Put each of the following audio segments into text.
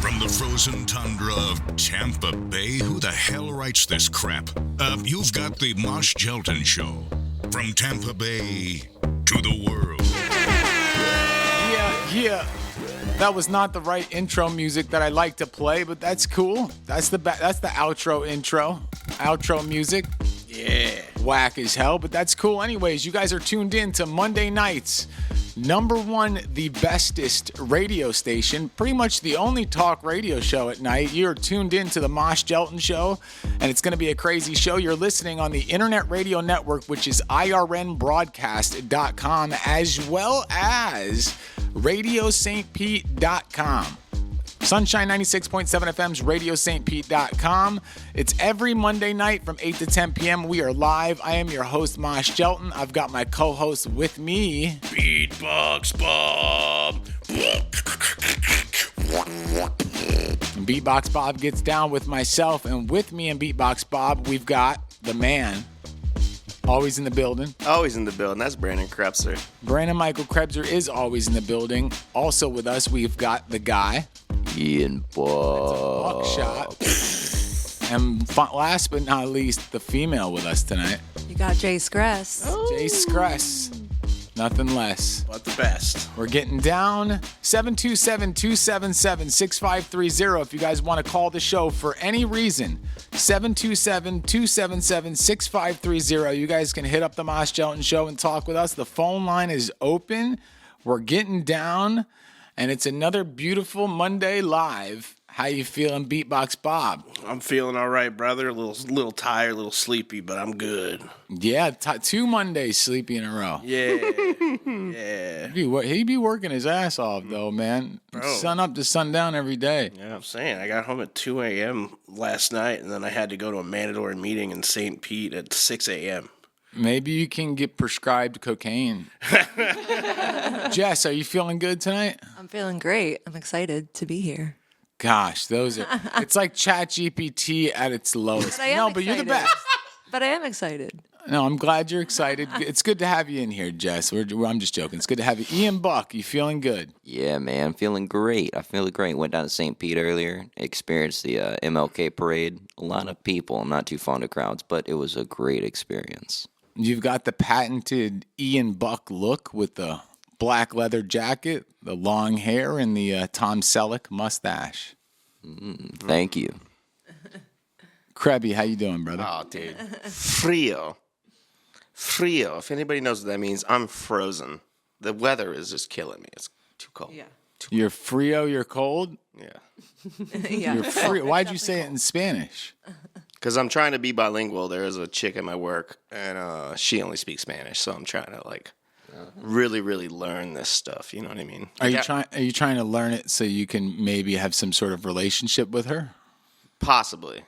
From the frozen tundra of Tampa Bay, who the hell writes this crap? You've got the Mosh Jelton Show. From Tampa Bay to the world. Yeah. That was not the right intro music that I like to play, but that's cool. That's the outro intro. Outro music. Yeah. Whack as hell, but that's cool. Anyways, you guys are tuned in to Monday nights. Number one, the bestest radio station, pretty much the only talk radio show at night. You're tuned in to the Mosh Jelton Show, and it's going to be a crazy show. You're listening on the Internet Radio Network, which is irnbroadcast.com, as well as radiostpete.com. Sunshine 96.7 FM's radiostpete.com. It's every Monday night from 8 to 10 p.m. We are live. I am your host, Mosh Jelton. I've got my co-host with me, Beatbox Bob. Beatbox Bob gets down with myself, and with me and Beatbox Bob, we've got the man, always in the building. Always in the building. That's Brandon Krebser. Brandon Michael Krebser is always in the building. Also with us, we've got the guy, Ian Bob. Buckshot. And last but not least, the female with us tonight. You got Jay Scress. Jay Scress. Nothing less. But the best. We're getting down. 727-277-6530 if you guys want to call the show for any reason. 727-277-6530. You guys can hit up the Mosh Jelton Show and talk with us. The phone line is open. We're getting down. And it's another beautiful Monday live. How you feeling, Beatbox Bob? I'm feeling all right, brother. A little tired, a little sleepy, but I'm good. Yeah, 2 Mondays sleepy in a row. Yeah. Yeah. He be working his ass off, though, man. Bro. Sun up to sundown every day. Yeah, I'm saying. I got home at 2 a.m. last night, and then I had to go to a mandatory meeting in St. Pete at 6 a.m. Maybe you can get prescribed cocaine. Jess, are you feeling good tonight? I'm feeling great. I'm excited to be here. Gosh, it's like ChatGPT at its lowest. But I am No, but you're the excited. best. But I am excited. No, I'm glad you're excited. It's good to have you in here, Jess. I'm just joking. It's good to have you. Ian Buck, you feeling good? Yeah, man, I'm feeling great. I feel great. Went down to St. Pete earlier, experienced the MLK parade. A lot of people. I'm not too fond of crowds, but it was a great experience. You've got the patented Ian Buck look with the black leather jacket, the long hair, and the Tom Selleck mustache. Thank you. Krebby, how you doing, brother? Oh, dude. Frio. If anybody knows what that means, I'm frozen. The weather is just killing me. It's too cold. Yeah. You're frio, you're cold? Yeah. Yeah. You're frio. Why'd you say it in Spanish? Because I'm trying to be bilingual. There is a chick at my work, and she only speaks Spanish, so I'm trying to, really, really learn this stuff. You know what I mean? Are you trying to learn it so you can maybe have some sort of relationship with her? Possibly.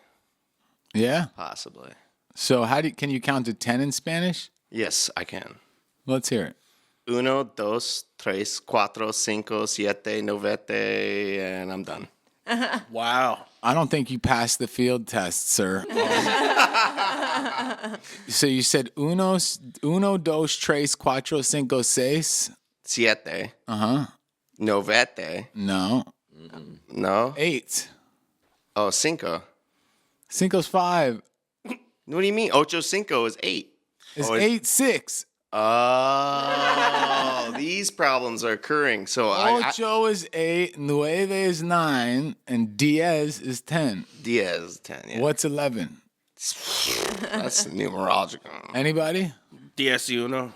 Yeah? Possibly. So can you count to 10 in Spanish? Yes, I can. Let's hear it. 1, 2, 3, 4, 5, 7, 9, and I'm done. Wow. I don't think you passed the field test, sir. So you said 1, 2, 3, 4, 5, 6. 7. Uh-huh. 9. No. No? 8. Oh, 5. 5's 5. What do you mean? Ocho cinco is 8. It's 8, 6. Oh, these problems are occurring. So Ocho is 8, 9 is 9, and diez is 10. Diaz is 10, yeah. What's 11? That's numerological. Anybody? 11.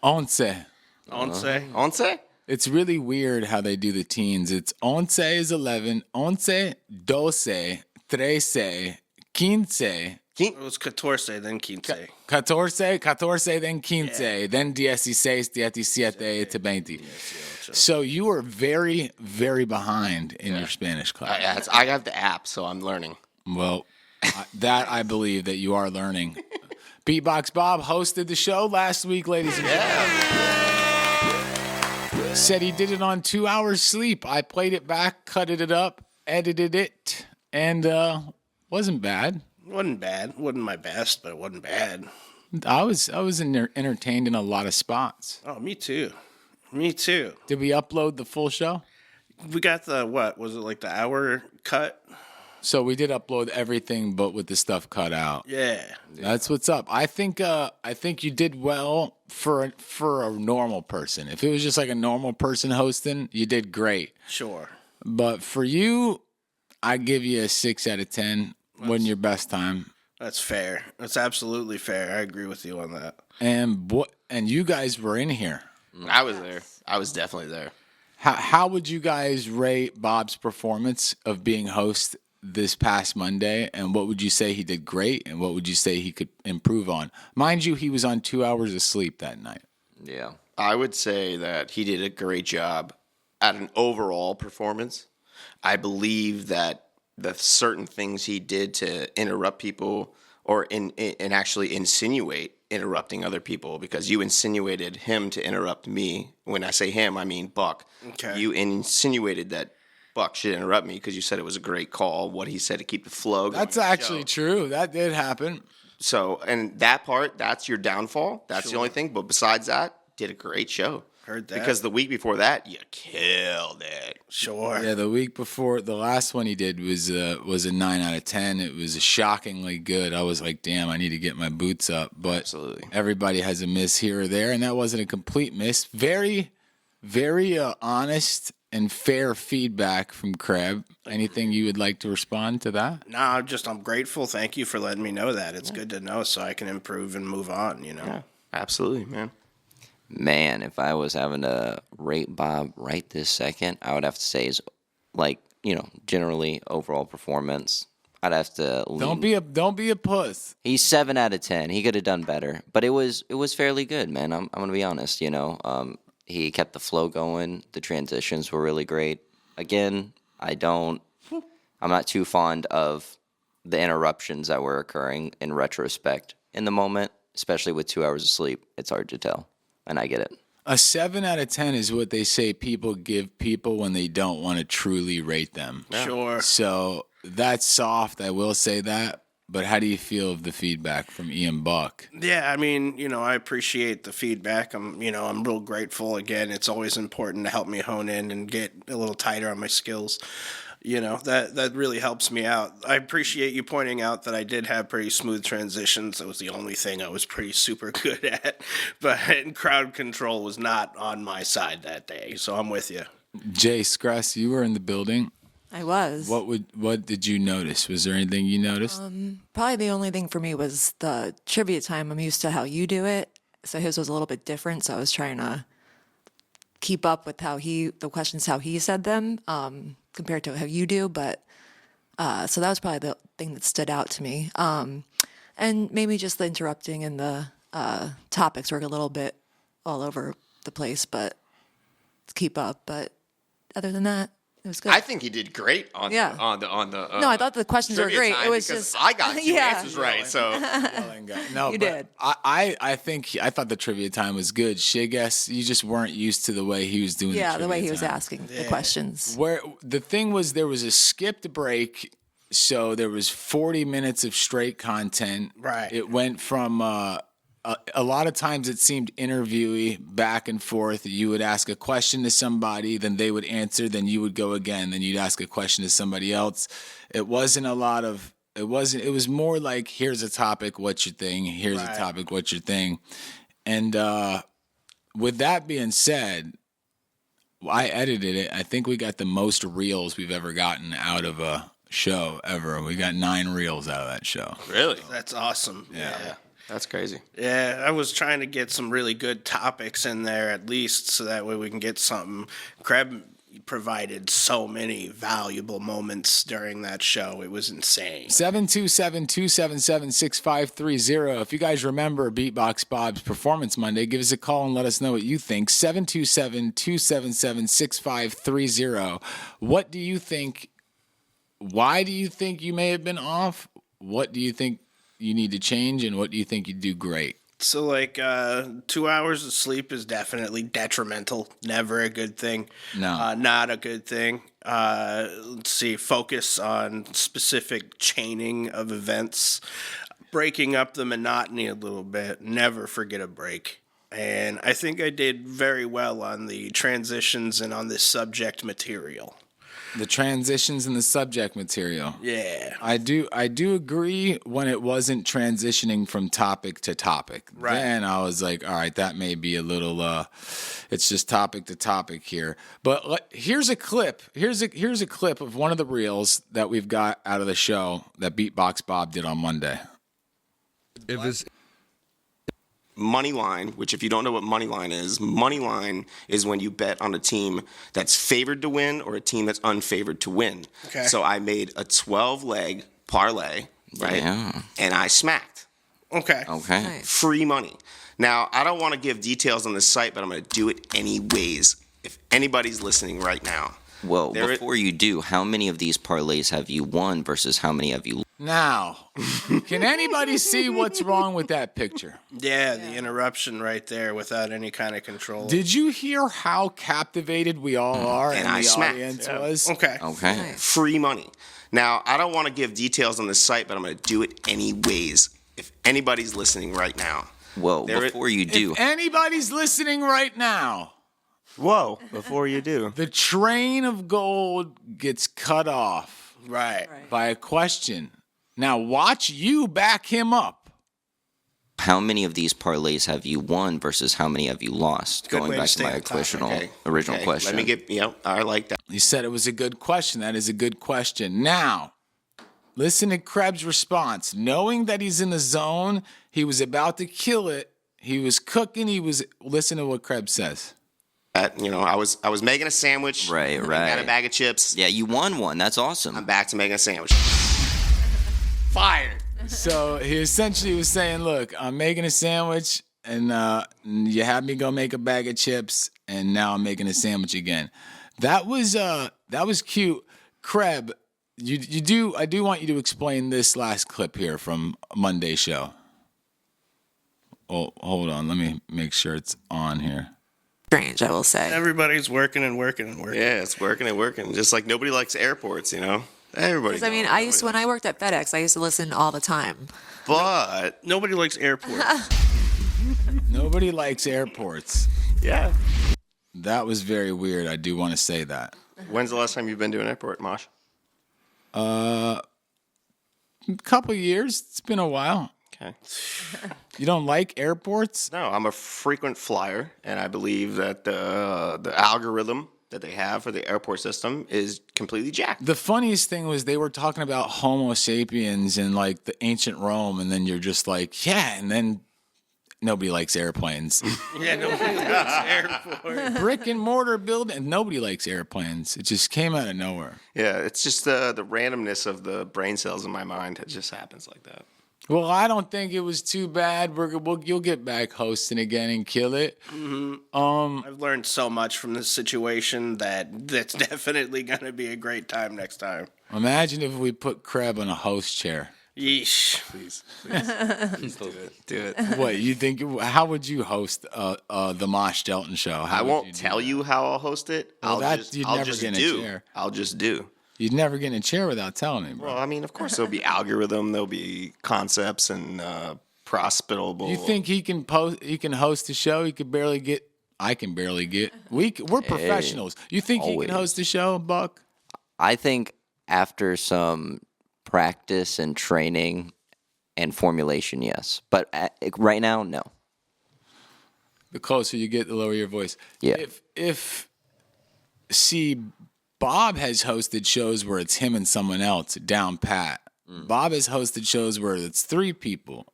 11. 11? It's really weird how they do the teens. It's 11 is 11, 11, 12, 13, 15. It was 14, then 15. 14, then 15, then 16, 17, to 20. So you are very, very behind in your Spanish class. I have the app, so I'm learning. Well, that I believe that you are learning. Beatbox Bob hosted the show last week, ladies and gentlemen. Said he did it on 2 hours sleep. I played it back, cut it up, edited it, and wasn't bad. Wasn't bad. Wasn't my best, but it wasn't bad. I was entertained in a lot of spots. Oh, me too. Me too. Did we upload the full show? We got the, what, was it like the hour cut? So we did upload everything, but with the stuff cut out. Yeah. That's what's up. I think you did well for a normal person. If it was just like a normal person hosting, you did great. Sure. But for you, I give you a 6 out of 10. Wasn't your best time. That's fair. That's absolutely fair. I agree with you on that. And you guys were in here. I was there. I was definitely there. How would you guys rate Bob's performance of being host this past Monday? And what would you say he did great? And what would you say he could improve on? Mind you, he was on 2 hours of sleep that night. Yeah. I would say that he did a great job at an overall performance. I believe that the certain things he did to interrupt people or and actually insinuate interrupting other people, because you insinuated him to interrupt me. When I say him, I mean Buck. Okay. You insinuated that Buck should interrupt me because you said it was a great call, what he said to keep the flow going. That's actually true. That did happen. So, and that part, that's your downfall. That's the only thing. But besides that, did a great show. Heard that. Because the week before that, you killed it. Sure. Yeah, the week before, the last one he did was a 9 out of 10. It was shockingly good. I was like, damn, I need to get my boots up. But Absolutely. everybody has a miss here or there, and that wasn't a complete miss. Very, very honest and fair feedback from Kreb. Anything you would like to respond to that? No, I'm grateful. Thank you for letting me know that. It's good to know so I can improve and move on, you know? Yeah, absolutely, man. Man, if I was having to rate Bob right this second, I would have to say is generally overall performance. I'd have to lean. Don't be a puss. He's 7 out of 10. He could have done better, but it was fairly good, man. I'm gonna be honest. He kept the flow going. The transitions were really great. Again, I'm not too fond of the interruptions that were occurring in retrospect. In the moment, especially with 2 hours of sleep, it's hard to tell. And I get it. A 7 out of 10 is what they say people give people when they don't want to truly rate them. Yeah. Sure. So that's soft, I will say that. But how do you feel of the feedback from Ian Buck? Yeah, I mean, I appreciate the feedback. I'm real grateful. Again, it's always important to help me hone in and get a little tighter on my skills. That really helps me out. I appreciate you pointing out that I did have pretty smooth transitions. That was the only thing I was pretty super good at. But crowd control was not on my side that day, so I'm with you. Jay Scress, you were in the building. I was. What did you notice? Was there anything you noticed? Probably the only thing for me was the trivia time. I'm used to how you do it, so his was a little bit different. So I was trying to keep up with how he said them compared to how you do. But so that was probably the thing that stood out to me. And maybe just the interrupting and the topics were a little bit all over the place, but to keep up. But other than that, it was good. I think he did great on the. No, I thought the questions were great. It was just I got 2 yeah. answers right, so No, You but did. I thought the trivia time was good. I guess you just weren't used to the way he was doing. Yeah, the the way he trivia was time. asking the questions. Where the thing was, there was a skipped break, so there was 40 minutes of straight content. Right. It went from a lot of times it seemed interviewee, back and forth. You would ask a question to somebody, then they would answer, then you would go again, then you'd ask a question to somebody else. It wasn't a lot of. It was more like, here's a topic, what's your thing? Here's a topic, what's your thing? And with that being said, I edited it. I think we got the most reels we've ever gotten out of a show ever. We got 9 reels out of that show. really, That's awesome. yeah, that's crazy. Yeah, I was trying to get some really good topics in there at least, so that way we can get something. Kreb provided so many valuable moments during that show. It was insane. 727-277-6530. If you guys remember Beatbox Bob's Performance Monday, give us a call and let us know what you think. 727-277-6530. What do you think? Why do you think you may have been off? What do you think you need to change, and what do you think you do great? So, 2 hours of sleep is definitely detrimental. Never a good thing. No. Not a good thing. Let's see. Focus on specific chaining of events. Breaking up the monotony a little bit. Never forget a break. and I think I did very well on the transitions and on this subject material. The transitions in the subject material. Yeah. I do agree when it wasn't transitioning from topic to topic. Right. Then I was like, all right, that may be a little it's just topic to topic here. But here's a clip. Here's a clip of one of the reels that we've got out of the show that Beatbox Bob did on Monday. Money line, which if you don't know what money line is when you bet on a team that's favored to win or a team that's unfavored to win. Okay. So I made a 12-leg parlay, right? Yeah. And I smacked. Okay. Okay. Nice. Free money. Now, I don't want to give details on the site, but I'm going to do it anyways. If anybody's listening right now. Well, There before you do, how many of these parlays have you won versus how many have you? Now, can anybody see what's wrong with that picture? Yeah, the interruption right there without any kind of control. Did you hear how captivated we all are And and I the smacked. audience Yeah. was? Okay. Okay. Nice. Free money. Now, I don't want to give details on the site, but I'm going to do it anyways. If anybody's listening right now. Well, There it- before you do, If anybody's listening right now, Whoa, before you do. the train of gold gets cut off Right. by a question. Now watch you back him up. how many of these parlays have you won versus how many have you lost? Good Going way to back to stay my on topic. original Okay, question. Let me get, I like that. You said it was a good question. That is a good question. Now, listen to Krebs' response. Knowing that he's in the zone, he was about to kill it. He was cooking. Listen to what Krebs says. I was making a sandwich. Right, I got right. a bag of chips. Yeah, you won one. That's I'm awesome. back to making a sandwich. Fired. So he essentially was saying, look, I'm making a sandwich, and you had me go make a bag of chips, and now I'm making a sandwich again. That was cute. Kreb, I do want you to explain this last clip here from Monday's show. Oh, hold on. Let me make sure it's on here. Strange, I will say. Everybody's working and working and working. Yeah, it's working and working. Just like nobody likes airports, Everybody. 'Cause, I mean, when I worked at FedEx, I used to listen all the time. But Nobody likes airports. Nobody likes airports. yeah. That was very weird. I do want to say that. When's the last time you've been to an airport, Mosh? A couple years. It's been a while. Okay. You don't like airports? No, I'm a frequent flyer, and I believe that the algorithm that they have for the airport system is completely jacked. The funniest thing was they were talking about Homo sapiens and like the ancient Rome, and then you're just like, yeah, and then nobody likes airplanes. Yeah, nobody likes airports. Brick and mortar building, nobody likes airplanes. It just came out of nowhere. Yeah, it's just the randomness of the brain cells in my mind. It just happens like that. Well, I don't think it was too bad. You'll get back hosting again and kill it. I've learned so much from this situation that's definitely going to be a great time next time. Imagine if we put Kreb on a host chair. Yeesh. Please do it. What you think? How would you host the Mosh Jelton show? How I would won't you do tell that? you how I'll host it. Well, I'll you'd never just get in a do. chair. I'll just do. You'd never get in a chair without telling me, bro. Well, I mean, of course there'll be algorithm, there'll be concepts and prosperable. You think he can host a show? He could barely get. I can barely get. We're professionals. You think he always. can host a show, Buck? I think after some practice and training and formulation, yes. But right now, no. The closer you get, the lower your voice. Yeah. See, Bob has hosted shows where it's him and someone else down pat. Bob has hosted shows where it's three people.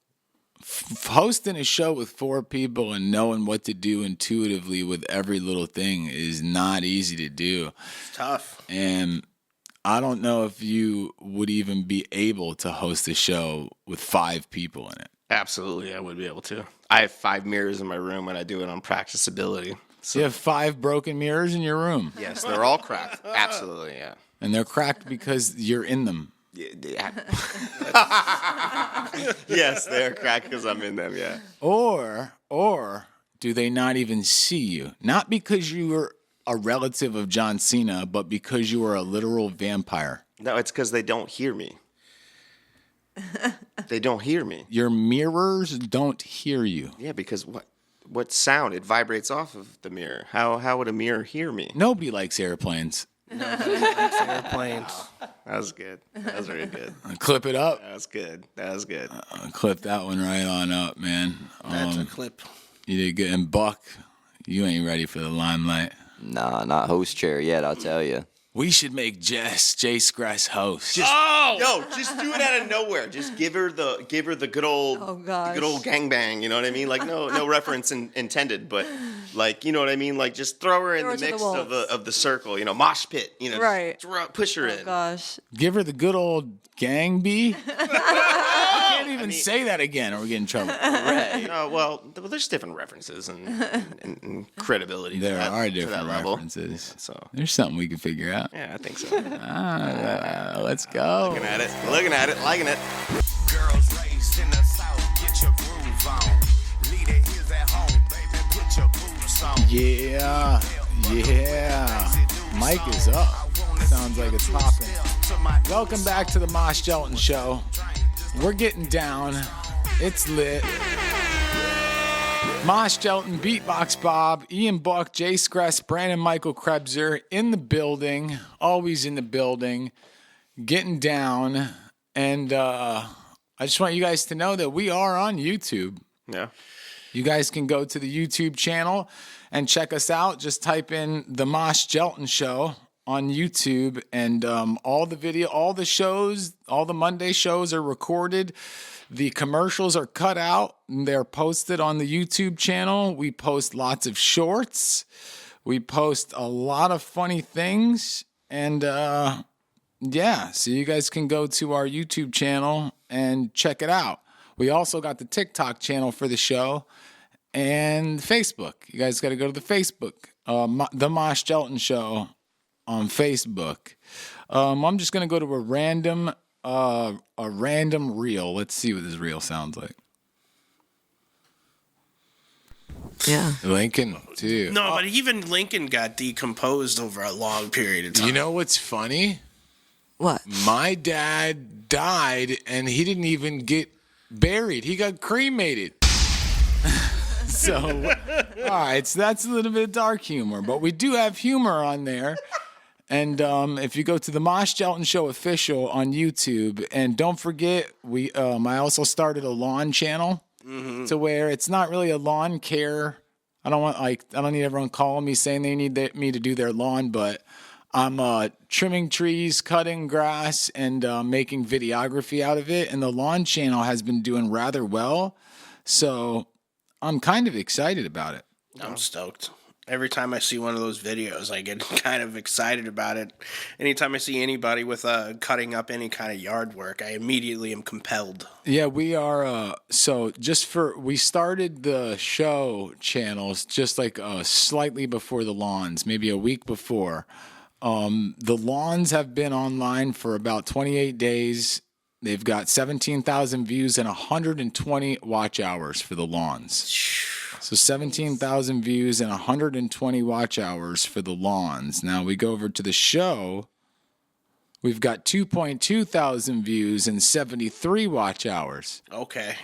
Hosting a show with four people and knowing what to do intuitively with every little thing is not easy to do. It's tough. And I don't know if you would even be able to host a show with five people in it. Absolutely, I would be able to. I have 5 mirrors in my room, and I do it on practicability. So you have 5 broken mirrors in your room, Yes, they're all cracked. Absolutely, yeah. and they're cracked because you're in them. Yes, they're cracked because I'm in them, yeah. Or do they not even see you? Not because you were a relative of John Cena, but because you are a literal vampire. No, it's because they don't hear me. They don't hear me. Your mirrors don't hear you. Yeah, because what? what sound? It vibrates off of the mirror. How would a mirror hear me? Nobody likes airplanes. Airplanes. That was good. That was very good. Clip it up. That was good. That was good. Clip that one right on up, man. That's a clip. You did good. And Buck, you ain't ready for the limelight. Nah, not host chair yet, I'll tell you. We should make Jay Scratch host. Yo, just do it out of nowhere. Just give her the good old gangbang. You know what I mean? Like no reference intended, but like you know what I mean. Like just throw her in the mix of the circle. You know, mosh pit. You know, Right. Push her in. Oh gosh. Give her the good old gang bee. I can't even say that again, or we get in trouble. Right. Well, there's different references and credibility. There are to different that level. references. So There's something we can figure out. yeah, I think so. Let's go. Looking at it, liking it. Girls raised in the South, get your groove on. Leave the heels at home, baby, put your boots on. Yeah. Mic is up. Sounds like it's popping. Welcome back to the Mosh Jelton Show. We're getting down. It's lit. Mosh Jelton, Beatbox Bob, Ian Buck, Jay Scress, Brandon Michael Krebser in the building. Always in the building. Getting down. And I just want you guys to know that we are on YouTube. Yeah. You guys can go to the YouTube channel and check us out. Just type in the Mosh Jelton Show on YouTube, and all the shows, all the Monday shows are recorded. The commercials are cut out and they're posted on the YouTube channel. We post lots of shorts. We post a lot of funny things, and so you guys can go to our YouTube channel and check it out. We also got the TikTok channel for the show and Facebook. You guys got to go to the Facebook, the Mosh Jelton Show on Facebook. I'm just going to go to a random reel. Let's see what this reel sounds like. Yeah. Lincoln, too. No, but even Lincoln got decomposed over a long period of time. You know what's funny? What? My dad died and he didn't even get buried. He got cremated. So, all right, so that's a little bit of dark humor, but we do have humor on there. And if you go to the Mosh Jelton Show official on YouTube, and don't forget, I also started a lawn channel to where it's not really a lawn care. I don't need everyone calling me saying they need me to do their lawn, but I'm trimming trees, cutting grass, and making videography out of it. And the lawn channel has been doing rather well, so I'm kind of excited about it. I'm stoked. Every time I see one of those videos, I get kind of excited about it. Anytime I see anybody with cutting up any kind of yard work, I immediately am compelled. Yeah, we are. We started the show channels just like slightly before the lawns, maybe a week before. The lawns have been online for about 28 days. They've got 17,000 views and 120 watch hours for the lawns. So 17,000 views and 120 watch hours for the lawns. Now we go over to the show. We've got 2.2 thousand views and 73 watch hours. Okay.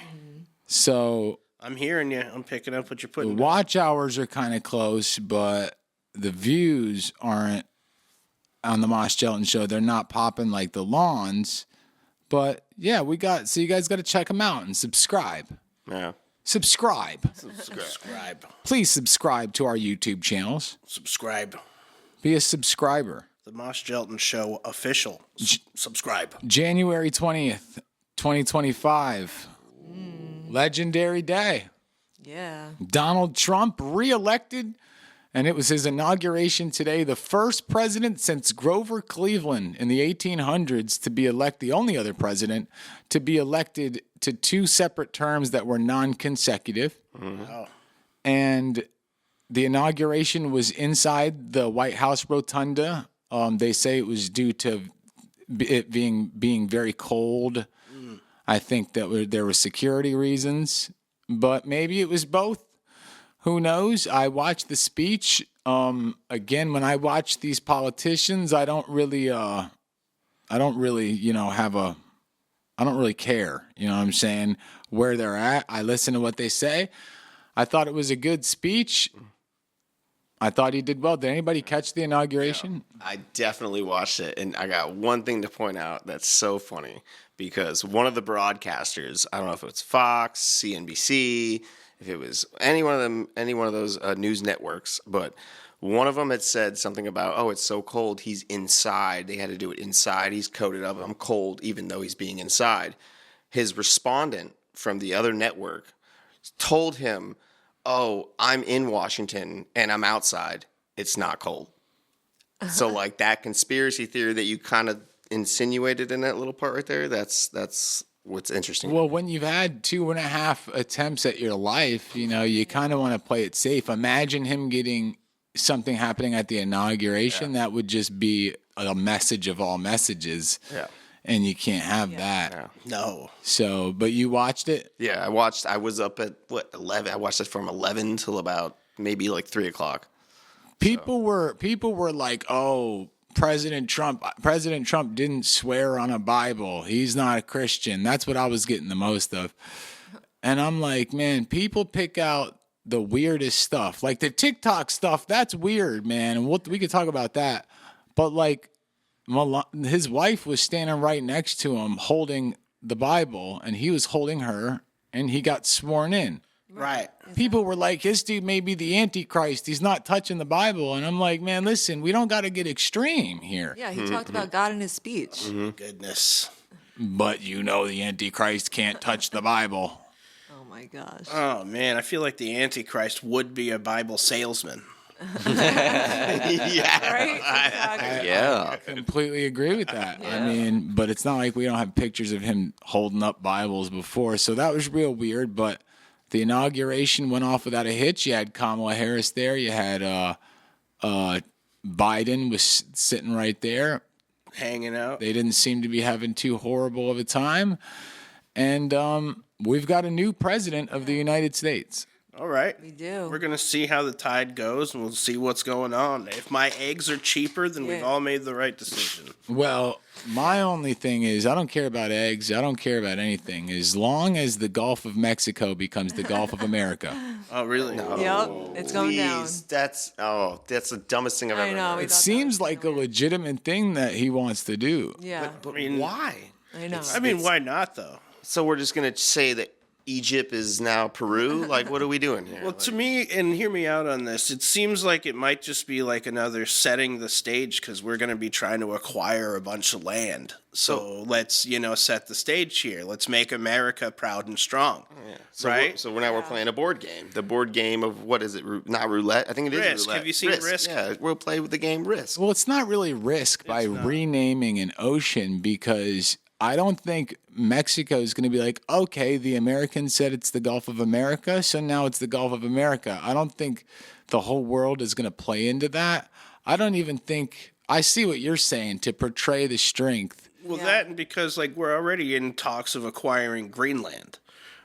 So I'm hearing you. I'm picking up what you're the putting. watch hours are kind of close, but the views aren't on the Mosh Jelton Show. They're not popping like the lawns. But yeah, you guys got to check them out and subscribe. Yeah. Subscribe. Subscribe. Please subscribe to our YouTube channels. Subscribe. Be a subscriber. The Mosh Jelton Show official. Subscribe. January 20th, 2025. Legendary day. Yeah. Donald Trump reelected, and it was his inauguration today. The first president since Grover Cleveland in the 1800s to be the only other president to be elected to two separate terms that were non-consecutive. Oh. And the inauguration was inside the White House rotunda. They say it was due to it being very cold. I think that there were security reasons, but maybe it was both. Who knows? I watched the speech. Again, when I watch these politicians, I don't really care. You know what I'm saying? Where they're at. I listen to what they say. I thought it was a good speech. I thought he did well. Did anybody catch the inauguration? I definitely watched it, and I got one thing to point out that's so funny because one of the broadcasters, I don't know if it was Fox, CNBC, if it was any one of those news networks, but one of them had said something about, oh, it's so cold, he's inside. They had to do it inside. He's coated up. I'm cold, even though he's being inside. His respondent from the other network told him, oh, I'm in Washington and I'm outside. It's not cold. So like that conspiracy theory that you kind of insinuated in that little part right there, that's what's interesting. Well, when you've had 2.5 attempts at your life, you kind of want to play it safe. Imagine him getting something happening at the inauguration. That would just be a message of all messages. Yeah. And you can't have that. Yeah. No. So, but you watched it? Yeah, I was up at 11. I watched it from 11 till about maybe like 3 o'clock. People were like, "Oh, President Trump didn't swear on a Bible. He's not a Christian." That's what I was getting the most of. And I'm like, man, people pick out the weirdest stuff. Like the TikTok stuff, that's weird, man. And we could talk about that. But like his wife was standing right next to him holding the Bible, and he was holding her, and he got sworn in. Right. People were like, this dude may be the Antichrist. He's not touching the Bible. And I'm like, man, listen, we don't got to get extreme here. Yeah, he talked about God in his speech. Mm-hmm. Goodness. But the Antichrist can't touch the Bible. Oh my gosh. Oh man, I feel like the Antichrist would be a Bible salesman. Yeah. Right? Exactly. Yeah. I completely agree with that. I mean, but it's not like we don't have pictures of him holding up Bibles before. So that was real weird. But the inauguration went off without a hitch. You had Kamala Harris there. You had Biden was sitting right there. Hanging out. They didn't seem to be having too horrible of a time. And we've got a new president of the United States. All right. We do. We're going to see how the tide goes, and we'll see what's going on. If my eggs are cheaper, then we've all made the right decision. Well, my only thing is I don't care about eggs. I don't care about anything. As long as the Gulf of Mexico becomes the Gulf of America. Oh, really? No. Yep, it's going down. Please, that's the dumbest thing I've ever know, heard. we It thought that seems was like a legitimate thing that he wants to do. Yeah, But I mean, why? I know. I mean, why not, though? So we're just going to say that Egypt is now Peru? Like, what are we doing here? Well, to me, and hear me out on this, it seems like it might just be like another setting the stage because we're going to be trying to acquire a bunch of land. So let's, set the stage here. Let's make America proud and strong. So right? We're playing a board game. The board game of, what is it? Not roulette? I think it is Risk. roulette. Have you seen Risk? Yeah, we'll play with the game Risk. Well, it's not really risk by renaming an ocean because I don't think Mexico is going to be like, okay, the Americans said it's the Gulf of America, so now it's the Gulf of America. I don't think the whole world is going to play into that. I don't even think – I see what you're saying, to portray the strength. Well, that and because, we're already in talks of acquiring Greenland.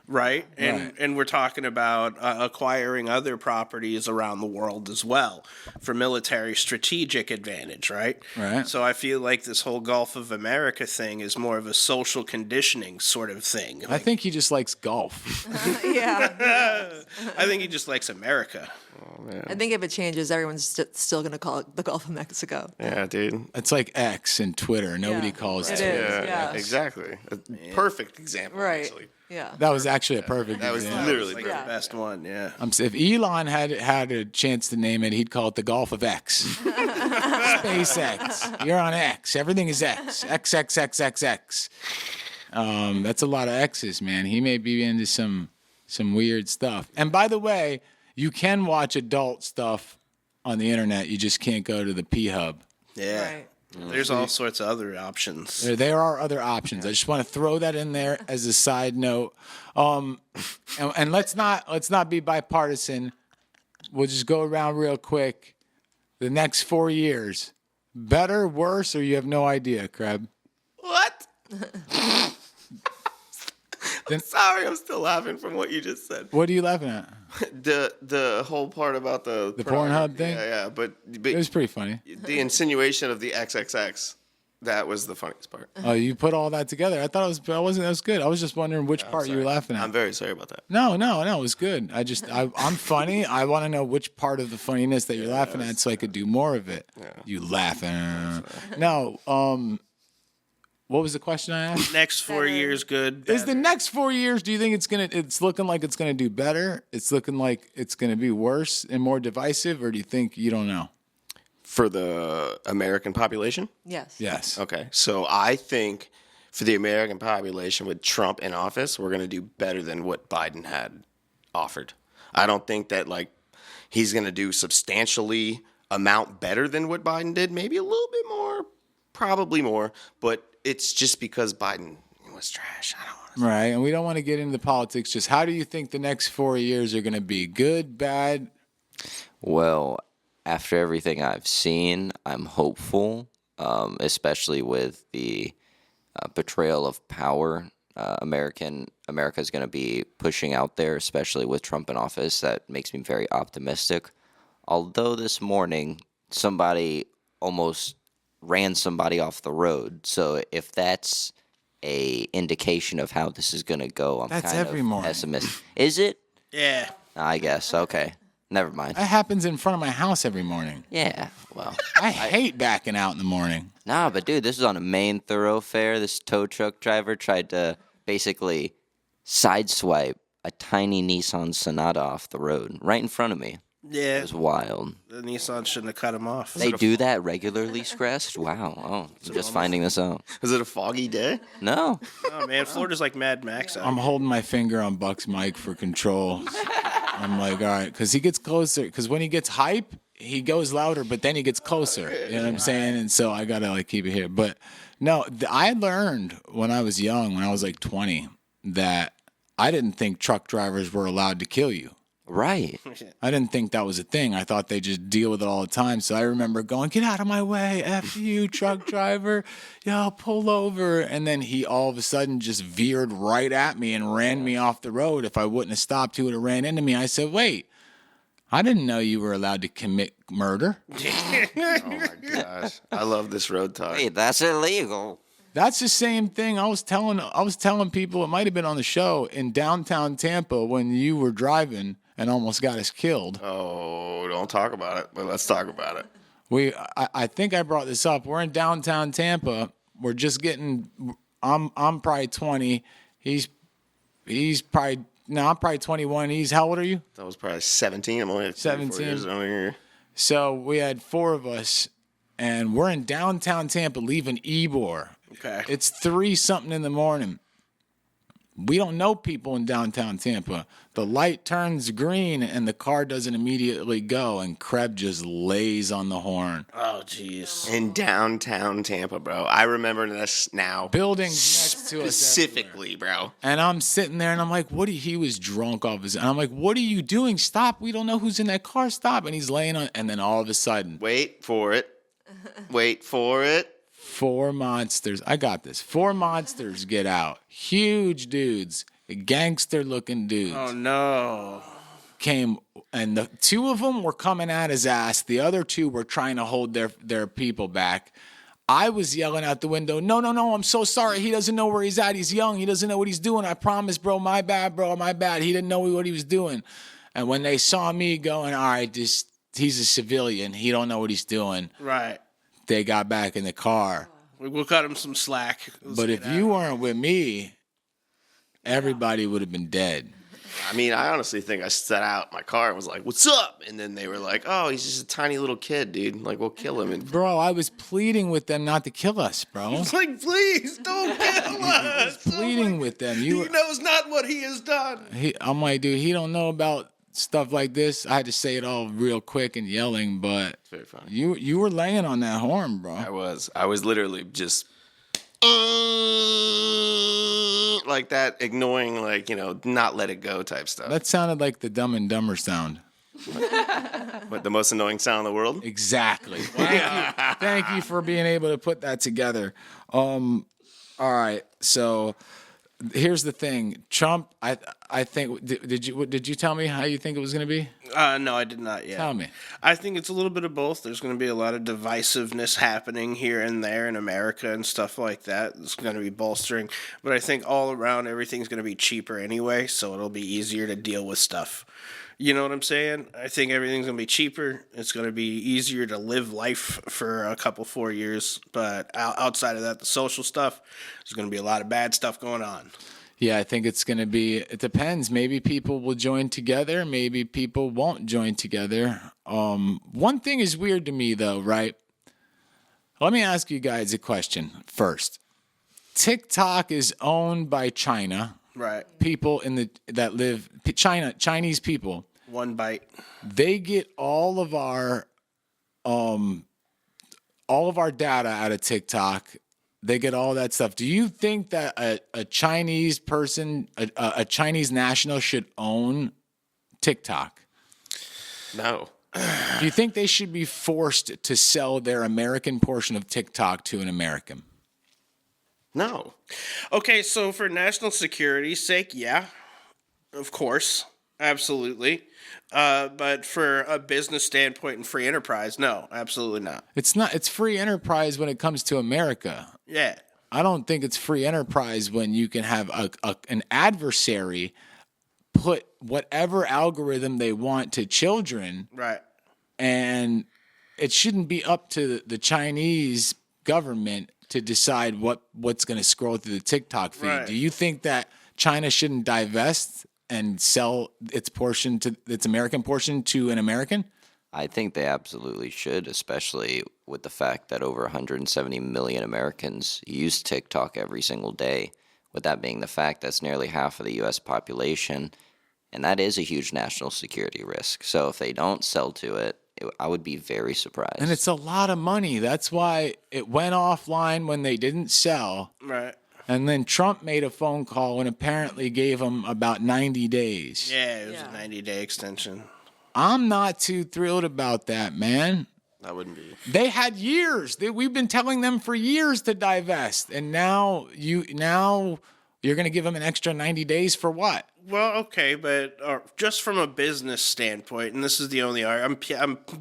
Right? And we're talking about acquiring other properties around the world as well for military strategic advantage, right? Right. So I feel like this whole Gulf of America thing is more of a social conditioning sort of thing. I think he just likes golf. Yeah. I think he just likes America. I think if it changes, everyone's still going to call it the Gulf of Mexico. Yeah, dude. It's like X and Twitter. Nobody Yeah, calls it Twitter. is. Yeah. Exactly. A perfect example, Right. actually. Yeah. That was actually a perfect That was example. literally Like perfect. the best one, yeah. If Elon had a chance to name it, he'd call it the Gulf of X. SpaceX. You're on X. Everything is X. X, X, X, X, X. That's a lot of X's, man. He may be into some weird stuff. And by the way, you can watch adult stuff on the internet. You just can't go to the P-Hub. Yeah. Right. There's all sorts of other options. There are other options. I just want to throw that in there as a side note. And let's not be bipartisan. We'll just go around real quick. The next 4 years, better, worse, or you have no idea, Kreb? What? I'm sorry, I'm still laughing from what you just said. What are you laughing at? The whole part about the Pornhub thing? Yeah, but It was pretty funny. the insinuation of the XXX. That was the funniest part. Oh, you put all that together. I thought that was good. I was just wondering which part you were laughing at. I'm very sorry about that. No, it was good. I'm funny. I want to know which part of the funniness that you're laughing at so I could do more of it. Yeah. You laughing. No, what was the question I asked? Next 4 years good? Is the next 4 years, do you think it's looking like it's going to do better? It's looking like it's going to be worse and more divisive, or do you think you don't know? For the American population? Yes. Yes. Okay. So I think for the American population with Trump in office, we're going to do better than what Biden had offered. I don't think that he's going to do substantially amount better than what Biden did. Maybe a little bit more, probably more, but it's just because Biden was trash. I don't want to. Right. And we don't want to get into politics. Just how do you think the next 4 years are going to be? Good, bad? Well, after everything I've seen, I'm hopeful, especially with the betrayal of power America's going to be pushing out there, especially with Trump in office. That makes me very optimistic. Although this morning, somebody almost ran somebody off the road. So if that's a indication of how this is going to go, I'm That's kind every of morning. pessimistic. Is it? Yeah. I guess. Okay. Never mind. That happens in front of my house every morning. Yeah, well. I hate backing out in the morning. Nah, but dude, this is on a main thoroughfare. This tow truck driver tried to basically sideswipe a tiny Nissan Sonata off the road right in front of me. Yeah. It was wild. The Nissan shouldn't have cut him off. They do that regularly, Screst? Wow. Oh, I'm just finding this out. Was it a foggy day? No. Oh, man. Florida's like Mad Max out I'm here. holding my finger on Buck's mic for control. I'm like, all right, because he gets closer. Because when he gets hype, he goes louder, but then he gets closer. You know what I'm saying? And so I got to keep it here. But no, I learned when I was young, when I was 20, that I didn't think truck drivers were allowed to kill you. Right. I didn't think that was a thing. I thought they just deal with it all the time. So I remember going, get out of my way, F you, truck driver. Yo, pull over. And then he all of a sudden just veered right at me and ran me off the road. If I wouldn't have stopped, he would have ran into me. I said, wait, I didn't know you were allowed to commit murder. Oh, my gosh. I love this road talk. Wait, that's illegal. That's the same thing I was telling people, it might have been on the show, in downtown Tampa when you were driving and almost got us killed. Oh, don't talk about it, but let's talk about it. I think I brought this up. We're in downtown Tampa. We're just getting. I'm probably 20. He's probably I'm probably 21. How old are you? That was probably 17. I'm only 17 years over here. So we had 4 of us, and we're in downtown Tampa leaving Ybor. Okay. It's 3-something in the morning. We don't know people in downtown Tampa. The light turns green and the car doesn't immediately go, and Kreb just lays on the horn. Oh, jeez. In downtown Tampa, bro. I remember this now. Buildings next to us. Specifically, bro. And I'm sitting there and I'm like, he was drunk off his, and I'm like, what are you doing? Stop. We don't know who's in that car. Stop. And he's laying on, and then all of a sudden. Wait for it. Wait for it. 4 monsters. I got this. 4 monsters get out. Huge dudes. Gangster-looking dudes. Oh, no. Came, and the 2 of them were coming at his ass. The other 2 were trying to hold their people back. I was yelling out the window, no, I'm so sorry. He doesn't know where he's at. He's young. He doesn't know what he's doing. I promise, bro. My bad, bro. My bad. He didn't know what he was doing. And when they saw me going, all right, he's a civilian. He don't know what he's doing. Right. They got back in the car. We'll cut him some slack. But if you weren't with me, everybody would have been dead. I mean, I honestly think I set out my car and was like, what's up? And then they were like, oh, he's just a tiny little kid, dude. Like, we'll kill him. And Bro, I was pleading with them not to kill us, bro. It's like, please, don't kill us. Pleading with them. He knows not what he has done. I'm like, dude, he don't know about stuff like this. I had to say it all real quick and yelling, but it's very funny. You were laying on that horn, bro. I was literally just like that, ignoring, not let it go type stuff. That sounded like the Dumb and Dumber sound. What, the most annoying sound in the world? Exactly. Thank you for being able to put that together. All right, so here's the thing. Trump, I think, did you tell me how you think it was going to be? No, I did not yet. Tell me. I think it's a little bit of both. There's going to be a lot of divisiveness happening here and there in America and stuff like that. It's going to be bolstering. But I think all around everything's going to be cheaper anyway, so it'll be easier to deal with stuff. You know what I'm saying? I think everything's going to be cheaper. It's going to be easier to live life for a couple, 4 years. But outside of that, the social stuff, there's going to be a lot of bad stuff going on. Yeah, I think it's going to be, it depends. Maybe people will join together. Maybe people won't join together. One thing is weird to me, though, right? Let me ask you guys a question first. TikTok is owned by China. Right. People Chinese people. One bite. They get all of our data out of TikTok. They get all that stuff. Do you think that a Chinese person, a Chinese national should own TikTok? No. Do you think they should be forced to sell their American portion of TikTok to an American? No. Okay, so for national security's sake, yeah, of course, absolutely. But for a business standpoint and free enterprise, no, absolutely not. It's not. It's free enterprise when it comes to America. Yeah. I don't think it's free enterprise when you can have an adversary put whatever algorithm they want to children. Right. And it shouldn't be up to the Chinese government to decide what's going to scroll through the TikTok feed. Right. Do you think that China shouldn't divest and sell its American portion to an American? I think they absolutely should, especially with the fact that over 170 million Americans use TikTok every single day. With that being the fact, that's nearly half of the U.S. population, and that is a huge national security risk. So if they don't sell to it, I would be very surprised. And it's a lot of money. That's why it went offline when they didn't sell. Right. And then Trump made a phone call and apparently gave them about 90 days. Yeah, it was a 90-day extension. I'm not too thrilled about that, man. I wouldn't be. They had years. We've been telling them for years to divest, and now you're going to give them an extra 90 days for what? Well, okay, but just from a business standpoint, and this is the only I'm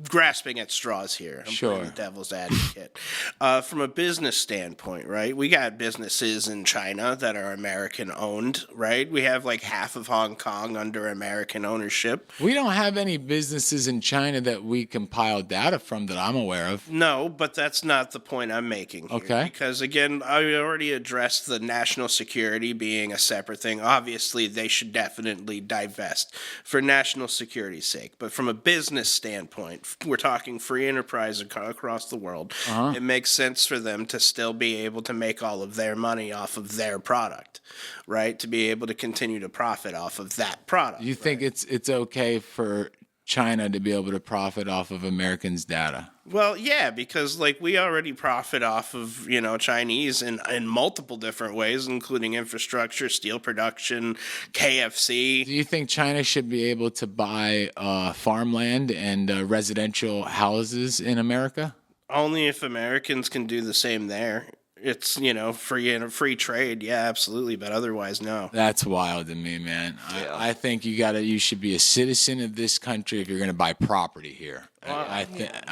grasping at straws here. I'm Sure. playing the devil's advocate. From a business standpoint, right? We got businesses in China that are American owned, right? We have like half of Hong Kong under American ownership. We don't have any businesses in China that we compile data from that I'm aware of. No, but that's not the point I'm making here. Okay. Because again, I already addressed the national security being a separate thing. Obviously, they should definitely divest for national security's sake. But from a business standpoint, we're talking free enterprise across the world. It makes sense for them to still be able to make all of their money off of their product, right? To be able to continue to profit off of that product. You think it's okay for China to be able to profit off of Americans' data? Well, yeah, because like we already profit off of, Chinese in multiple different ways, including infrastructure, steel production, KFC. Do you think China should be able to buy farmland and residential houses in America? Only if Americans can do the same there. It's, free trade. Yeah, absolutely. But otherwise, no. That's wild to me, man. I think you should be a citizen of this country if you're going to buy property here.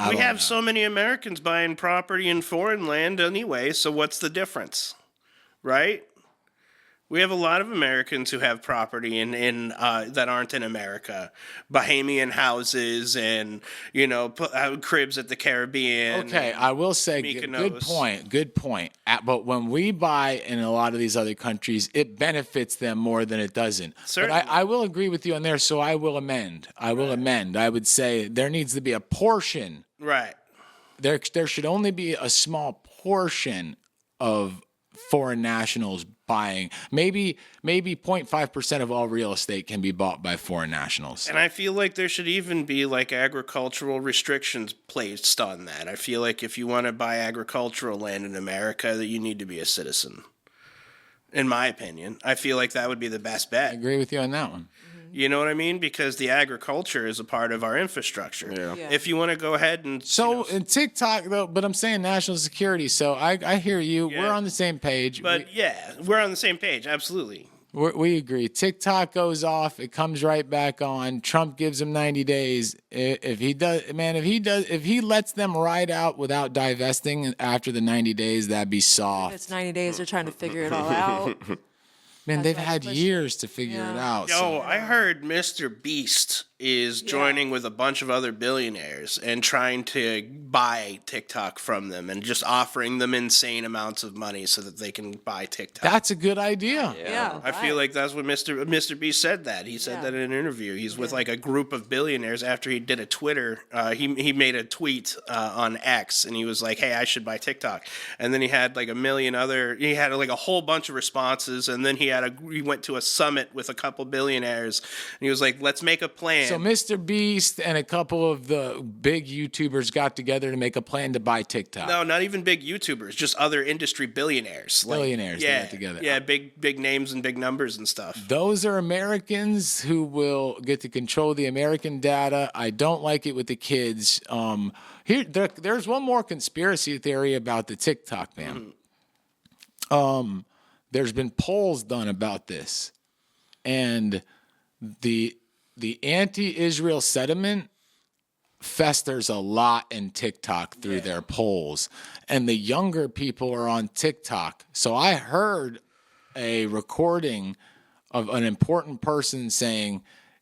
We have so many Americans buying property in foreign land anyway. So what's the difference? Right? We have a lot of Americans who have property in that aren't in America, Bahamian houses and cribs at the Caribbean. Okay, I will say good point. But when we buy in a lot of these other countries, it benefits them more than it doesn't. Certainly. But I will agree with you on there. So I will amend. I would say there needs to be a portion. Right. There should only be a small portion of foreign nationals buying. Maybe 0.5% of all real estate can be bought by foreign nationals. And I feel like there should even be like agricultural restrictions placed on that. I feel like if you want to buy agricultural land in America, that you need to be a citizen. In my opinion, I feel like that would be the best bet. I agree with you on that one. You know what I mean? Because the agriculture is a part of our infrastructure. Yeah. If you want to go ahead and So in TikTok though, but I'm saying national security. So I hear you. Yeah. We're on the same page. but yeah, we're on the same page. Absolutely. We agree. TikTok goes off, it comes right back on. Trump gives him 90 days. If he lets them ride out without divesting after the 90 days, that'd be soft. It's 90 days. They're trying to figure it all out. Man, That's they've why had they push years to figure it Yeah. out. Yo, so- I heard Mr. Beast is joining with a bunch of other billionaires and trying to buy TikTok from them and just offering them insane amounts of money so that they can buy TikTok. That's a good idea. Yeah. I feel like that's what Mr. Beast said that. He said Yeah. that in an interview. He's with like a group of billionaires after he did a Twitter. He made a tweet on X and he was like, "Hey, I should buy TikTok." And then he had like he had like a whole bunch of responses and then he went to a summit with a couple billionaires and he was like, "Let's make a plan." So Mr. Beast and a couple of the big YouTubers got together to make a plan to buy TikTok. No, not even big YouTubers, just other industry billionaires. Billionaires, they yeah, got together. Yeah, big names and big numbers and stuff. Those are Americans who will get to control the American data. I don't like it with the kids. There's one more conspiracy theory about the TikTok ban. There's been polls done about this, and the anti-Israel sentiment festers a lot in TikTok through their polls, and the younger people are on TikTok. So I heard a recording of an important person saying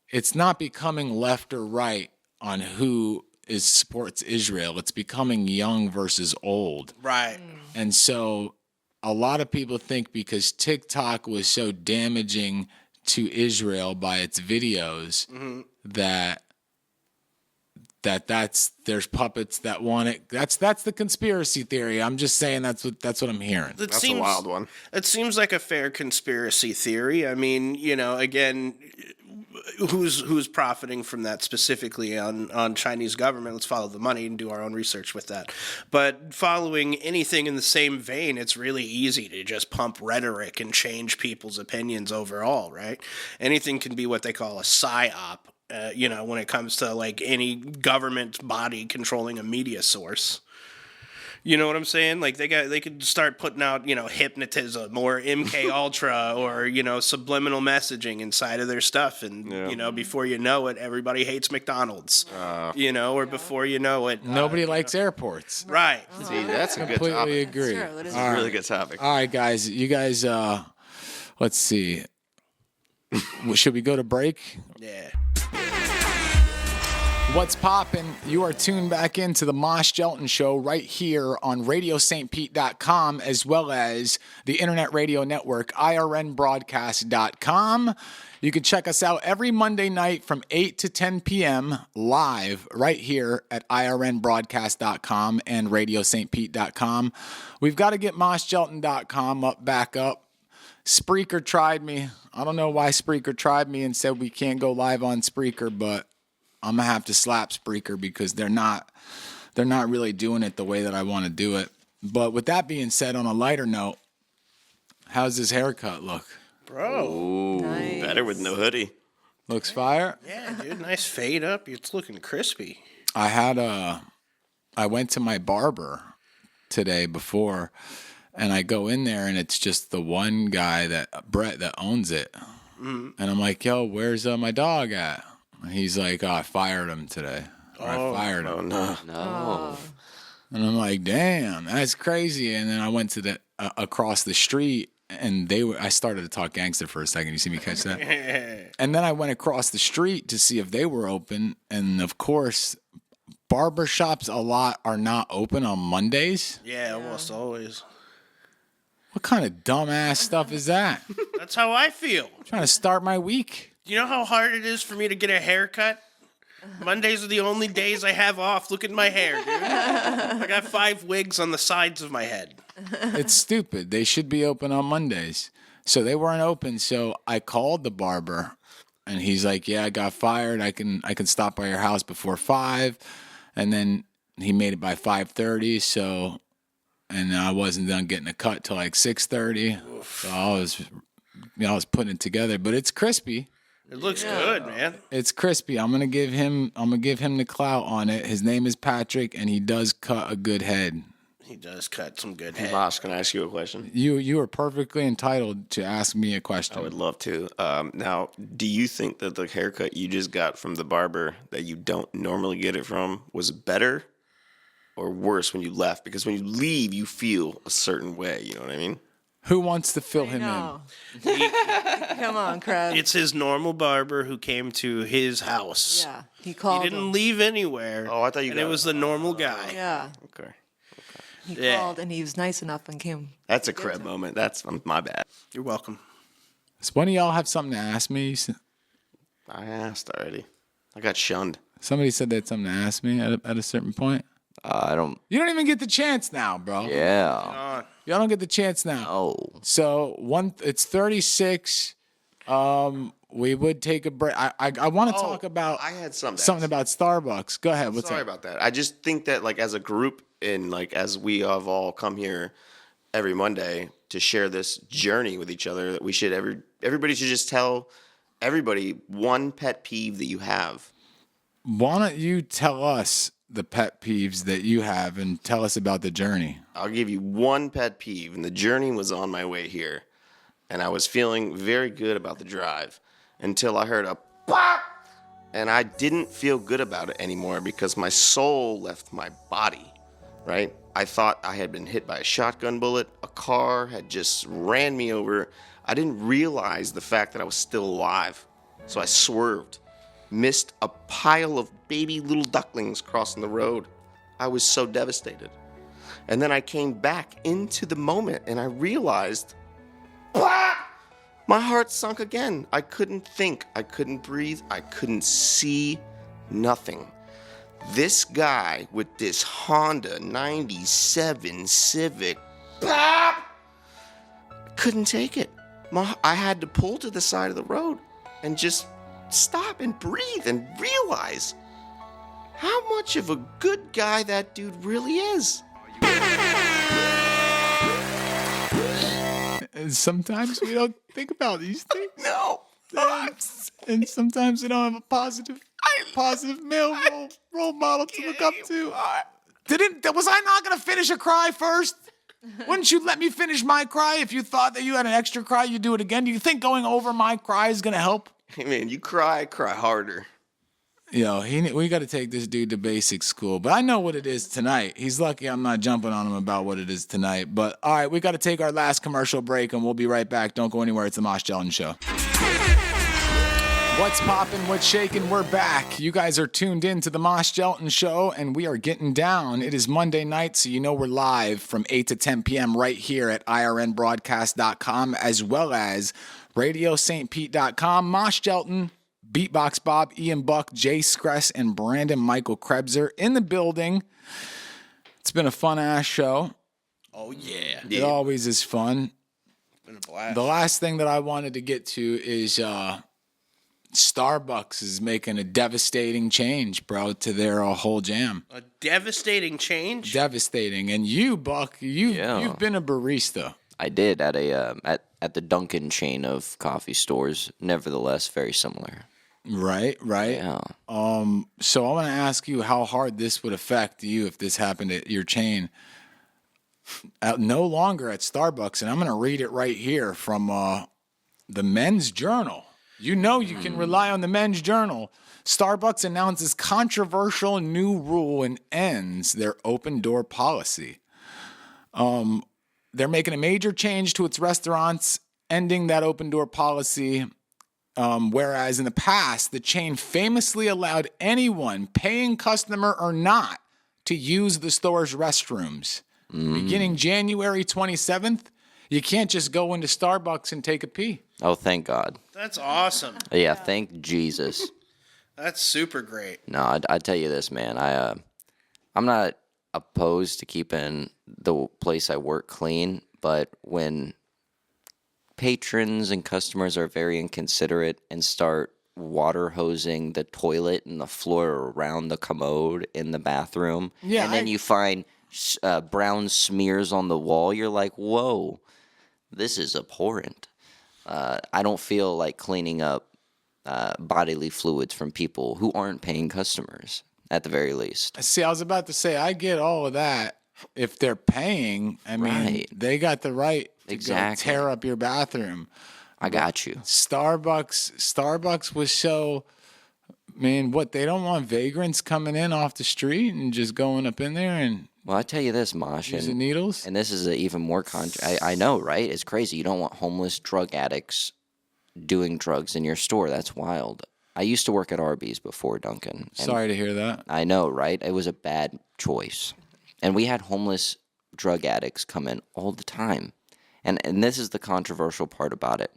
it's not becoming left or right on who supports Israel. It's becoming young versus old. Right. And so a lot of people think because TikTok was so damaging to Israel by its videos there's puppets that want it. That's the conspiracy theory. I'm just saying that's what I'm hearing. That's a wild one. It seems like a fair conspiracy theory. I mean, again, who's profiting from that specifically on Chinese government? Let's follow the money and do our own research with that. But following anything in the same vein, it's really easy to just pump rhetoric and change people's opinions overall, right? Anything can be what they call a psyop. When it comes to like any government body controlling a media source. You know what I'm saying? Like they could start putting out, hypnotism or MK Ultra or, subliminal messaging inside of their stuff. And, before you know it, everybody hates McDonald's, or before you know it. Nobody likes airports. Right. See, that's a good Completely topic. agree. True, that is It's a really good topic. All right, guys. You guys, let's see. Should we go to break? Yeah. What's poppin'? You are tuned back into the Mosh Jelton Show right here on RadioSt.Pete.com as well as the Internet Radio Network, IRNBroadcast.com. You can check us out every Monday night from 8 to 10 p.m. live right here at IRNBroadcast.com and RadioSt.Pete.com. We've got to get MoshJelton.com back up. Spreaker tried me. I don't know why Spreaker tried me and said we can't go live on Spreaker, but I'm gonna have to slap Spreaker because they're not really doing it the way that I want to do it. But with that being said, on a lighter note, how's this haircut look? Bro. Ooh, Nice. better with no hoodie. Looks fire. Yeah, dude. Nice fade up. It's looking crispy. I went to my barber today before, and I go in there and it's just the one guy Brett that owns it. And I'm like, yo, where's my dog at? And he's like, oh, I fired him today. Or I fired him. Oh, no. No. And I'm like, damn, that's crazy. And then I went to the across the street, and I started to talk gangster for a second. You see me catch that? And then I went across the street to see if they were open. And of course, barber shops are not open on Mondays. Yeah, almost always. What kind of dumbass stuff is that? That's how I feel. Trying to start my week. You know how hard it is for me to get a haircut? Mondays are the only days I have off. Look at my hair, dude. I got 5 wigs on the sides of my head. It's stupid. They should be open on Mondays. So they weren't open. So I called the barber, and he's like, yeah, I got fired. I can stop by your house before 5. And then he made it by 5:30. So, and I wasn't done getting a cut till like 6:30. So I was putting it together, but it's crispy. It looks good, man. It's crispy. I'm gonna give him the clout on it. His name is Patrick, and he does cut a good head. He does cut some good Hey, head. Mosh, can I ask you a question? You are perfectly entitled to ask me a question. I would love to. Now, do you think that the haircut you just got from the barber that you don't normally get it from was better or worse when you left? Because when you leave, you feel a certain way. You know what I mean? Who wants to fill him in? No. Come on, Crab. It's his normal barber who came to his house. Yeah, he He called didn't him. leave anywhere. Oh, I thought you And it got- was the normal guy. Yeah, Okay. he Yeah. called and he was nice enough and came. That's a crib moment. That's my bad. You're welcome. Does one of y'all have something to ask me? I asked already. I got shunned. Somebody said they had something to ask me at a certain point. I don't. You don't even get the chance now, bro. Yeah. Y'all don't get the chance now. Oh. So it's 36. We would take a break. I want to talk about I had something. something about Starbucks. Go ahead. What's Sorry up? about that. I just think that like as a group and like as we have all come here every Monday to share this journey with each other, that we should everybody should just tell everybody one pet peeve that you have. Why don't you tell us the pet peeves that you have and tell us about the journey? I'll give you one pet peeve, and the journey was on my way here, and I was feeling very good about the drive until I heard a pop, and I didn't feel good about it anymore because my soul left my body, right? I thought I had been hit by a shotgun bullet. A car had just ran me over. I didn't realize the fact that I was still alive, so I swerved, missed a pile of baby little ducklings crossing the road. I was so devastated. And then I came back into the moment and I realized, my heart sunk again. I couldn't think, I couldn't breathe, I couldn't see nothing. This guy with this Honda 97 Civic, couldn't take it. I had to pull to the side of the road and just stop and breathe and realize how much of a good guy that dude really is. And sometimes we don't think about these things. No. And sometimes we don't have a positive male role model to look up to. Was I not going to finish a cry first? Wouldn't you let me finish my cry? If you thought that you had an extra cry, you'd do it again. Do you think going over my cry is going to help? Hey man, you cry harder. Yo, we got to take this dude to basic school. But I know what it is tonight. He's lucky I'm not jumping on him about what it is tonight. But all right, we got to take our last commercial break, and we'll be right back. Don't go anywhere. It's the Mosh Jelton Show. What's poppin'? What's shaking? We're back. You guys are tuned in to the Mosh Jelton Show, and we are getting down. It is Monday night, so you know we're live from 8 to 10 p.m. right here at IRNbroadcast.com, as well as RadioSt.Pete.com. Mosh Jelton, Beatbox Bob, Ian Buck, Jay Scress, and Brandon Michael Krebser in the building. It's been a fun-ass show. Oh, yeah. It always is fun. Been a blast. The last thing that I wanted to get to is Starbucks is making a devastating change, bro, to their whole jam. A devastating change? Devastating. And you, Buck, you've been a barista. I did at a at the Dunkin' chain of coffee stores. Nevertheless, very similar. Right. Yeah. So I want to ask you how hard this would affect you if this happened at your chain. No longer at Starbucks, and I'm going to read it right here from the Men's Journal. You know you can rely on the Men's Journal. Starbucks announces controversial new rule and ends their open door policy. They're making a major change to its restaurants, ending that open door policy. Whereas in the past, the chain famously allowed anyone, paying customer or not, to use the store's restrooms. Beginning January 27th, you can't just go into Starbucks and take a pee. Oh, thank God. That's awesome. Yeah, thank Jesus. That's super great. No, I tell you this, man. I'm not opposed to keeping the place I work clean, but when patrons and customers are very inconsiderate and start water hosing the toilet and the floor around the commode in the bathroom, and then you find brown smears on the wall, you're like, whoa, this is abhorrent. I don't feel like cleaning up bodily fluids from people who aren't paying customers, at the very least. See, I was about to say, I get all of that. If they're paying, I mean, Right. they got the right to Exactly. go tear up your bathroom. I got you. Starbucks was so, man, what, they don't want vagrants coming in off the street and just going up in there and Well, I tell you this, Mosh, using needles? and this is even more I know, right? It's crazy. You don't want homeless drug addicts doing drugs in your store. That's wild. I used to work at Arby's before, Duncan. And Sorry to hear that. I know, right? It was a bad choice. And we had homeless drug addicts come in all the time. And this is the controversial part about it.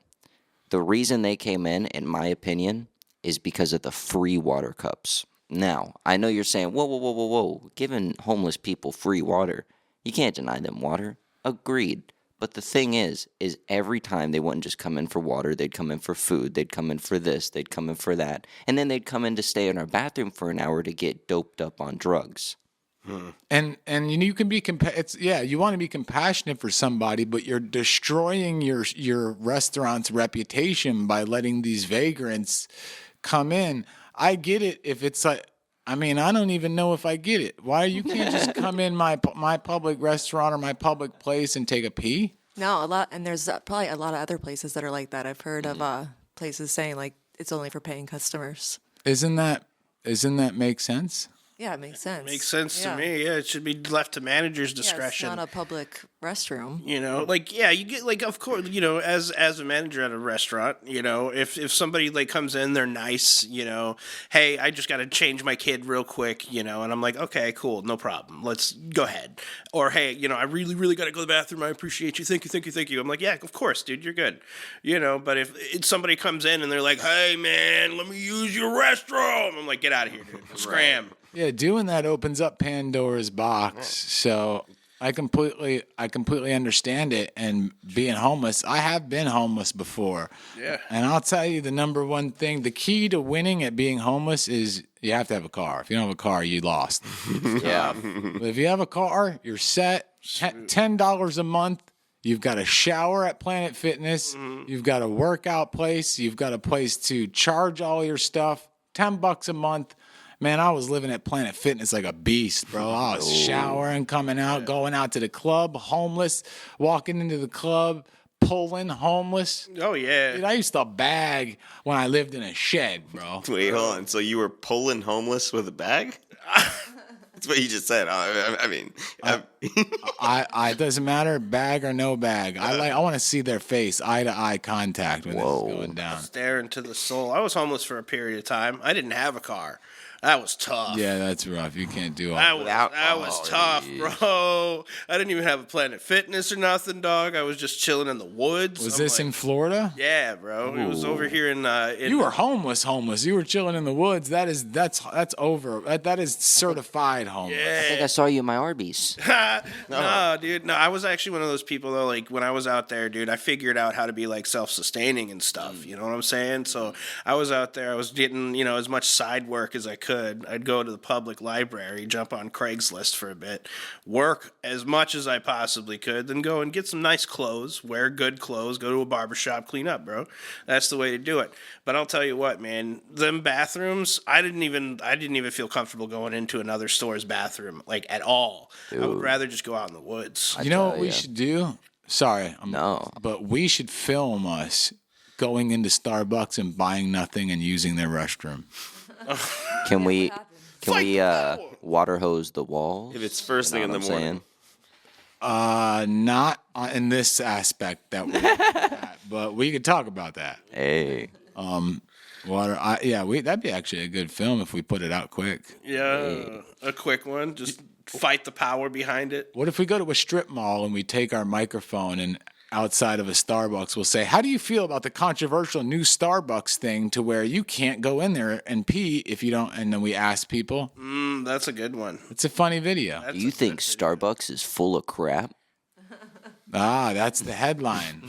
The reason they came in my opinion, is because of the free water cups. Now, I know you're saying, whoa. Giving homeless people free water, you can't deny them water. Agreed. But the thing is every time they wouldn't just come in for water, they'd come in for food, they'd come in for this, they'd come in for that. And then they'd come in to stay in our bathroom for an hour to get doped up on drugs. And you can be you want to be compassionate for somebody, but you're destroying your restaurant's reputation by letting these vagrants come in. I get it if it's like, I mean, I don't even know if I get it. Why you can't just come in my public restaurant or my public place and take a pee? No, a lot, and there's probably a lot of other places that are like that. I've heard of places saying like it's only for paying customers. Isn't that make sense? Yeah, it makes sense. Makes sense to me. Yeah, it should be left to manager's discretion. Yeah, it's not a public restroom. You know, like, yeah, you get, like, of course, you know, as a manager at a restaurant, you know, if somebody, like, comes in, they're nice, you know, hey, I just got to change my kid real quick, you know, and I'm like, okay, cool, no problem, let's go ahead. Or, hey, you know, I really, really got to go to the bathroom, I appreciate you, thank you. I'm like, yeah, of course, dude, you're good. You know, but if somebody comes in and they're like, hey, man, let me use your restroom, I'm like, get out of here, dude, scram. Yeah, doing that opens up Pandora's box. So I completely understand it. And being homeless, I have been homeless before. Yeah. And I'll tell you the number one thing, the key to winning at being homeless is you have to have a car. If you don't have a car, you lost. Yeah. But if you have a car, you're set. $10 a month. You've got a shower at Planet Fitness. You've got a workout place. You've got a place to charge all your stuff. $10 a month. Man, I was living at Planet Fitness like a beast, bro. I was showering, coming out, going out to the club, homeless, walking into the club, pulling, homeless. Oh, yeah. Dude, I used to bag when I lived in a shed, bro. Wait, hold on. So you were pulling homeless with a bag? That's what you just said. I mean, It doesn't matter, bag or no bag. I want to see their face, eye to eye contact when it's going down. Stare into the soul. I was homeless for a period of time. I didn't have a car. That was tough. Yeah, that's rough. You can't do all that. That was tough, bro. I didn't even have a Planet Fitness or nothing, dog. I was just chilling in the woods. Was this in Florida? Yeah, bro. It was over here in You were homeless. You were chilling in the woods. That's over. That is certified homeless. I think I saw you in my Arby's. No, dude. No, I was actually one of those people though. Like when I was out there, dude, I figured out how to be like self-sustaining and stuff. You know what I'm saying? So I was out there. I was getting as much side work as I could. I'd go to the public library, jump on Craigslist for a bit, work as much as I possibly could, then go and get some nice clothes, wear good clothes, go to a barbershop, clean up, bro. That's the way to do it. But I'll tell you what, man, them bathrooms, I didn't even feel comfortable going into another store's bathroom, like at all. Dude. I would rather just go out in the woods. You know what we should do? Sorry. No. But we should film us going into Starbucks and buying nothing and using their restroom. Can we water hose the walls? if it's first thing in the morning. Not in this aspect that we but we could talk about that. Hey. Water. That'd be actually a good film if we put it out quick. Yeah, a quick one. Just fight the power behind it. What if we go to a strip mall and we take our microphone and outside of a Starbucks we'll say, how do you feel about the controversial new Starbucks thing to where you can't go in there and pee if you don't, and then we ask people. That's a good one. It's a funny video. Do you think Starbucks is full of crap? That's the headline.